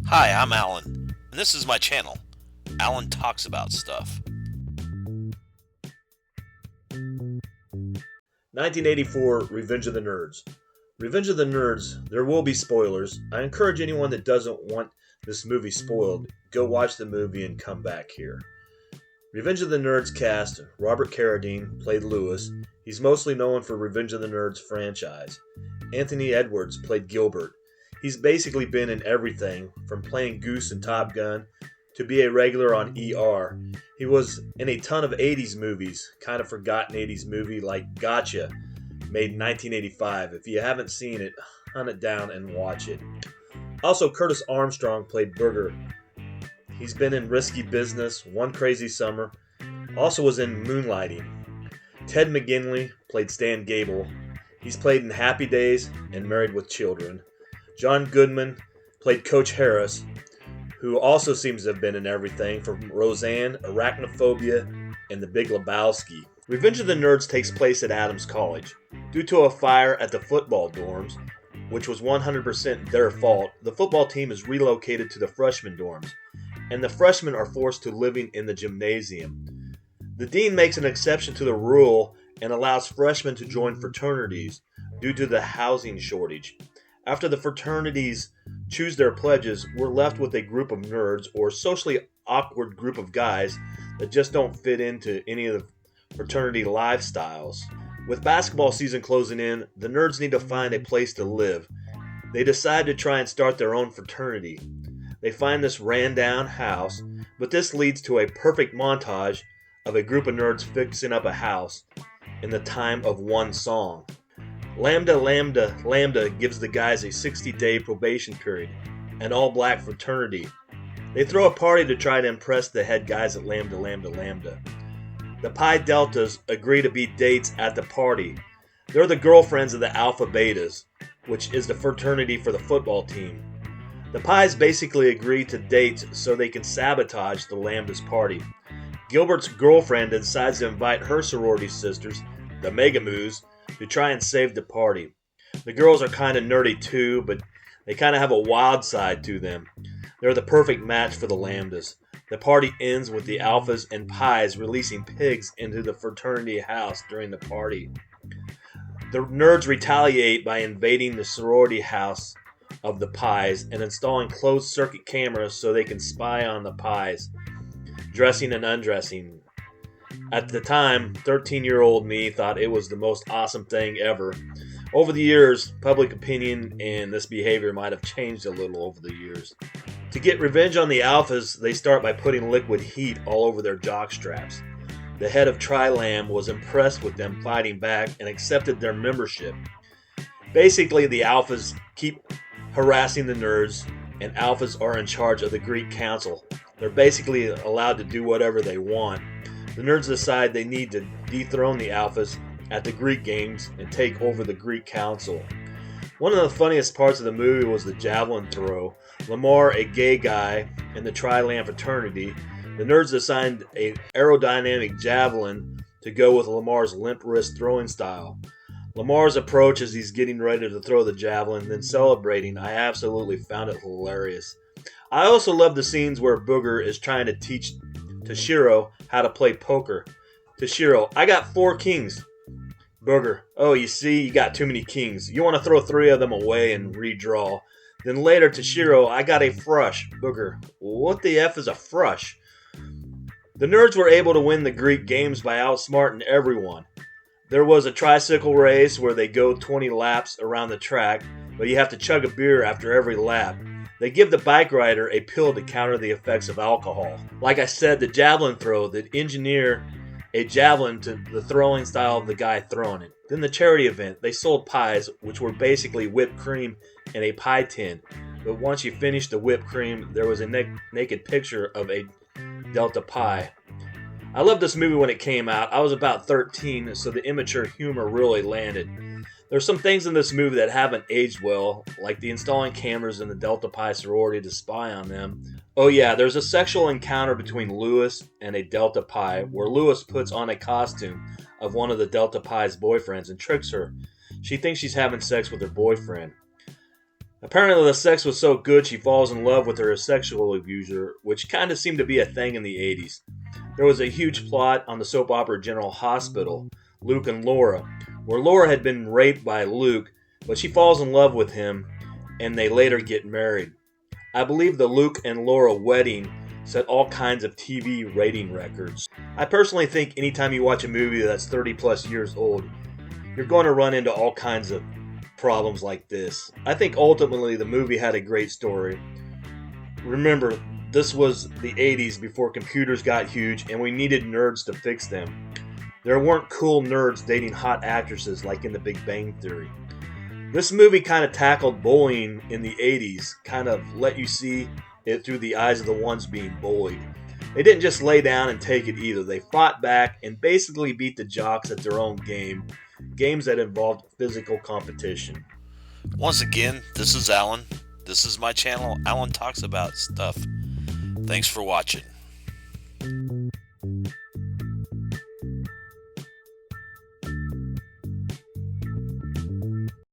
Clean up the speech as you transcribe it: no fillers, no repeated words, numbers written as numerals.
Hi, I'm Alan, and this is my channel. Alan talks about stuff. 1984 Revenge of the Nerds. Revenge of the Nerds, there will be spoilers. I encourage anyone that doesn't want this movie spoiled, go watch the movie and come back here. Revenge of the Nerds cast, Robert Carradine played Lewis. He's mostly known for Revenge of the Nerds franchise. Anthony Edwards played Gilbert. He's basically been in everything, from playing Goose in Top Gun to be a regular on ER. He was in a ton of 80s movies, kind of forgotten 80s movie like Gotcha, made in 1985. If you haven't seen it, hunt it down and watch it. Also, Curtis Armstrong played Booger. He's been in Risky Business, One Crazy Summer, also was in Moonlighting. Ted McGinley played Stan Gable. He's played in Happy Days and Married with Children. John Goodman played Coach Harris, who also seems to have been in everything from Roseanne, Arachnophobia, and The Big Lebowski. Revenge of the Nerds takes place at Adams College. Due to a fire at the football dorms, which was 100% their fault, the football team is relocated to the freshman dorms, and the freshmen are forced to living in the gymnasium. The dean makes an exception to the rule and allows freshmen to join fraternities due to the housing shortage. After the fraternities choose their pledges, we're left with a group of nerds or socially awkward group of guys that just don't fit into any of the fraternity lifestyles. With basketball season closing in, the nerds need to find a place to live. They decide to try and start their own fraternity. They find this ran-down house, but this leads to a perfect montage of a group of nerds fixing up a house in the time of one song. Lambda Lambda Lambda gives the guys a 60-day probation period, an all-black fraternity. They throw a party to try to impress the head guys at Lambda Lambda Lambda. The Pi Deltas agree to be dates at the party. They're the girlfriends of the Alpha Betas, which is the fraternity for the football team. The Pi's basically agree to dates so they can sabotage the Lambda's party. Gilbert's girlfriend decides to invite her sorority sisters, the Megamoos, to try and save the party. The girls are kind of nerdy too, but they kind of have a wild side to them. They're the perfect match for the Lambdas. The party ends with the Alphas and Pies releasing pigs into the fraternity house during the party. The nerds retaliate by invading the sorority house of the Pies and installing closed circuit cameras so they can spy on the Pies, dressing and undressing. At the time, 13-year-old me thought it was the most awesome thing ever. Over the years, public opinion and this behavior might have changed a little over the years. To get revenge on the Alphas, they start by putting liquid heat all over their jock straps. The head of Tri-Lam was impressed with them fighting back and accepted their membership. Basically, the Alphas keep harassing the nerds, and Alphas are in charge of the Greek Council. They're basically allowed to do whatever they want. The nerds decide they need to dethrone the Alphas at the Greek Games and take over the Greek Council. One of the funniest parts of the movie was the javelin throw. Lamar, a gay guy in the Tri-Lam fraternity, the nerds assigned an aerodynamic javelin to go with Lamar's limp wrist throwing style. Lamar's approach as he's getting ready to throw the javelin, then celebrating, I absolutely found it hilarious. I also love the scenes where Booger is trying to teach Toshiro how to play poker. Toshiro, I got 4 kings. Booger, oh, you see, you got too many kings. You want to throw 3 of them away and redraw. Then later, Toshiro, I got a frush. Booger, what the F is a frush? The nerds were able to win the Greek games by outsmarting everyone. There was a tricycle race where they go 20 laps around the track, but you have to chug a beer after every lap. They give the bike rider a pill to counter the effects of alcohol. Like I said, the javelin throw, they engineer a javelin to the throwing style of the guy throwing it. Then the charity event, they sold pies, which were basically whipped cream in a pie tin. But once you finished the whipped cream, there was a naked picture of a Delta Pi. I loved this movie when it came out. I was about 13, so the immature humor really landed. There's some things in this movie that haven't aged well, like the installing cameras in the Delta Pi sorority to spy on them. Oh yeah, there's a sexual encounter between Lewis and a Delta Pi, where Lewis puts on a costume of one of the Delta Pi's boyfriends and tricks her. She thinks she's having sex with her boyfriend. Apparently, the sex was so good she falls in love with her sexual abuser, which kind of seemed to be a thing in the 80s. There was a huge plot on the soap opera General Hospital, Luke and Laura, where Laura had been raped by Luke, but she falls in love with him and they later get married. I believe the Luke and Laura wedding set all kinds of TV rating records. I personally think anytime you watch a movie that's 30 plus years old, you're going to run into all kinds of problems like this. I think ultimately the movie had a great story. Remember, this was the 80s before computers got huge and we needed nerds to fix them. There weren't cool nerds dating hot actresses like in The Big Bang Theory. This movie kind of tackled bullying in the 80s, kind of let you see it through the eyes of the ones being bullied. They didn't just lay down and take it either. They fought back and basically beat the jocks at their own game, games that involved physical competition. Once again, this is Alan. This is my channel, Alan Talks About Stuff. Thanks for watching.